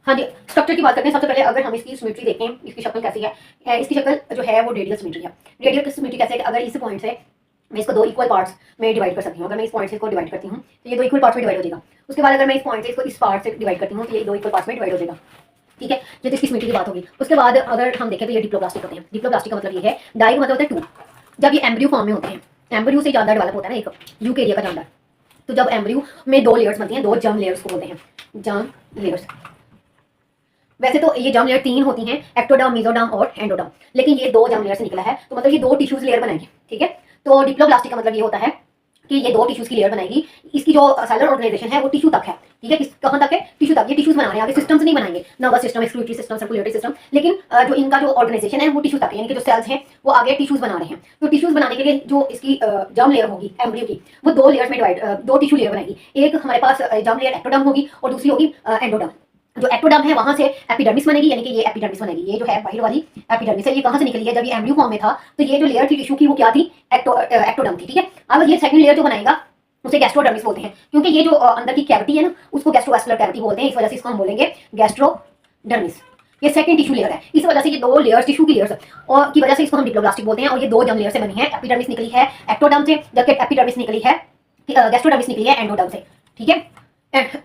हाँ जी, स्ट्रक्चर की बात करते हैं। सबसे पहले अगर हम इसकी सिमेट्री देखें, इसकी शक्ल कैसी है, इसकी शक्ल जो है वो रेडियल सिमेट्री है। रेडियल सिमेट्री कैसे है कि अगर इस पॉइंट से मैं इसको 2 इक्वल पार्ट्स में डिवाइड कर सकती हूँ। अगर मैं इस पॉइंट से इसको डिवाइड करती हूँ तो ये 2 इक्वल पार्ट्स में डिवाइड हो जाएगा। उसके बाद अगर मैं इस पॉइंट से इसको इस पार्ट से डिवाइड करती हूँ तो ये 2 इक्वल पार्ट्स में डिवाइड हो जाएगा। ठीक है, ये तो इसकी सिमेट्री की बात होगी। उसके बाद अगर हम देखें तो ये डिप्लोप्लास्टिक होते हैं। डिप्लोप्लास्टिक का मतलब ये है, डाई का मतलब होता है टू। जब ये एम्ब्रियो फॉर्म में होते हैं, एम्ब्रियो से ज़्यादा डेवलप होता है ना एक यूकेरिया का जानवर, तो जब एम्ब्रियो में 2 लेयर्स बनती हैं, 2 जर्म लेयर्स को बोलते हैं जर्म लेयर्स। वैसे तो ये जर्म लेयर 3 होती हैं, एक्टोडर्म, मेसोडर्म और एंडोडर्म, लेकिन ये 2 जर्म लेयर से निकला है, तो मतलब ये 2 टिश्यूज लेयर बनाएगी। ठीक है, तो डिप्लोप्लास्टिक का मतलब ये होता है कि ये 2 टिश्यूज की लेयर बनाएगी। इसकी जो सेलुलर ऑर्गेनाइजेशन है वो टिश्यू तक है। ठीक है, कहाँ तक है? टिश्यू तक। ये टिश्यूज बना रहे हैं, आगे सिस्टम्स नहीं बनाएंगे, nervous system, excretory system, circulatory system, लेकिन जो इनका जो ऑर्गेनाइजेशन है वो टिश्यू तक है, यानी कि जो सेल्स हैं वो आगे टिश्यूज बना रहे हैं। तो टिश्यूज बनाने के लिए जो इसकी जर्म लेयर होगी एम्ब्रियो की, वो 2 लेयर्स में डिवाइड, 2 टिश्यू लेयर बनाएगी। एक हमारे पास जर्म लेयर एक्टोडर्म होगी और दूसरी होगी एंडोडर्म। जो एक्टोडर्म है वहां से एपिडर्मिस बनेगी, यानी कि ये एपिडर्मिस बनेगी। ये जो है बाहर वाली एपिडर्मिस है, ये कहां से निकली है? जब ये एम्ब्रियो फॉर्म में था तो ये जो लेयर थी टिश्यू की वो क्या थी? एक्टोडर्म थी। ठीक है, अब ये सेकंड लेयर जो बनाएगा उसे गैस्ट्रोडर्मिस बोलते हैं, क्योंकि ये जो अंदर की कैविटी है ना उसको गैस्ट्रोवास्कुलर कैविटी बोलते हैं, इस वजह से इसको हम बोलेंगे गैस्ट्रोडर्मिस। ये सेकंड टिश्यू लेयर है, इस वजह से ये 2 लेयर्स टिश्यू की लेयर्स और की वजह से इसको हम डिप्लोप्लास्टिक बोलते हैं। और ये 2 जर्म लेयर से बनी है, एपिडर्मिस निकली है एक्टोडर्म से, जबकि एपिडर्मिस निकली है गैस्ट्रोडर्मिस निकली है एंडोडर्म से। ठीक है,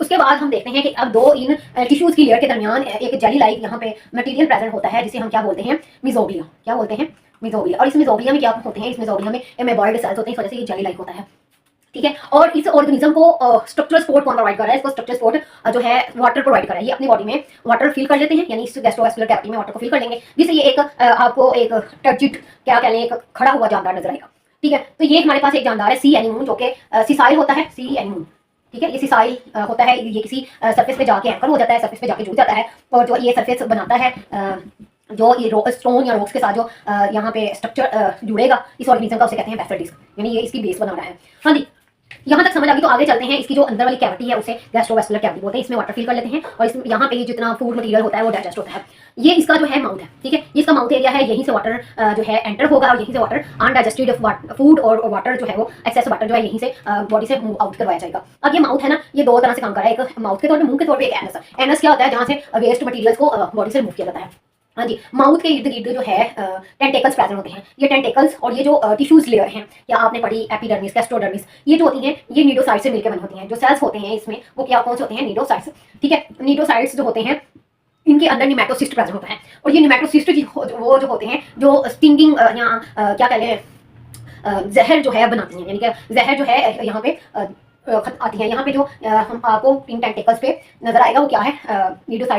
उसके बाद हम देखते हैं कि अब 2 इन टिश्यूज की लेयर के दरमियान एक जेली लाइक यहाँ पे मटेरियल प्रेजेंट होता है, जिसे हम क्या बोलते हैं? मिजोग्लिया। क्या बोलते हैं? मिजोग्लिया। और इस मिजोग्लिया में क्या होते हैं? इस मिजोग्लिया में एमेबॉइड सेल्स होते हैं, इस वजह से ये जेली लाइक होता है। ठीक है, और इस ऑर्गेनिज्म को स्ट्रक्चरल सपोर्ट कौन प्रोवाइड कर रहा है? इसको स्ट्रक्चरल सपोर्ट जो है वाटर प्रोवाइड कर रहा है। ये अपनी बॉडी में वाटर फिल कर लेते हैं, यानी इस गैस्ट्रोवास्कुलर कैविटी में वाटर को फिल कर लेंगे, जिससे ये एक आपको एक टर्जिट क्या कह लें, एक खड़ा हुआ जानदार नजर आएगा। ठीक है, तो ये हमारे पास एक जानदार है सी एनीमून, जो कि सिसाइल होता है, सी एनीमून। ठीक है, ये सिसाइल होता है, ये किसी सरफेस पे जाके एंकर हो जाता है, सरफेस पे जाके जुड़ जाता है, और जो ये सरफेस बनाता है जो ये स्टोन या रॉक्स के साथ जो यहाँ पे स्ट्रक्चर जुड़ेगा इस ऑर्गेनिज्म का, उसे कहते हैं बेसल डिस्क, यानी ये इसकी बेस बना रहा है। हाँ जी, यहाँ तक समझ आ गई। तो आगे चलते हैं, इसकी जो अंदर वाली कैविटी है उसे गैस्ट्रोवास्कुलर कैविटी बोलते हैं। इसमें वाटर फिल कर लेते हैं और इसमें यहाँ पे जितना फूड मटेरियल होता है वो डाइजेस्ट होता है। ये इसका जो है माउथ है। ठीक है, इसका माउथ एरिया है, यहीं से वाटर जो है एंटर होगा और यहीं से वाटर अनडाइजेस्टेड फूड और वाटर जो है वो एक्सेस वाटर जो है यहीं से बॉडी से मूव आउट करवाया जाएगा। अब ये माउथ है ना, ये 2 तरह से काम कर रहा है, एक माउथ के तौर पर, मुंह के तौर पर, एक एनस। एनस क्या होता है? जहाँ से वेस्ट मटीरियल्स को बॉडी से रिमूव किया जाता है। हाँ जी, माउथ के इर्द गिर्द जो है टेंटेकल्स प्रेजेंट होते हैं। ये टेंटेकल्स और ये जो टिश्यूज लेयर हैं, या आपने पढ़ी एपिडर्मिस, गैस्ट्रोडर्मिस, ये जो होती हैं ये नीडोसाइट्स से मिलकर बनी होती हैं। जो सेल्स होते हैं इसमें वो क्या कौन से होते हैं? नीडोसाइट्स। ठीक है, नीडोसाइट्स जो होते हैं इनके अंदर निमेटोसिस्ट प्रेजेंट होता है, और ये निमेटोसिस्ट वो जो होते हैं जो स्टिंगिंग या क्या कह लें जहर जो है बनाती हैं, यानी कि जहर जो है यहाँ पे आती है। यहाँ पे जो हम आपको इन टेंटेकल्स पे नजर आएगा वो क्या है? नीडोसाइट्स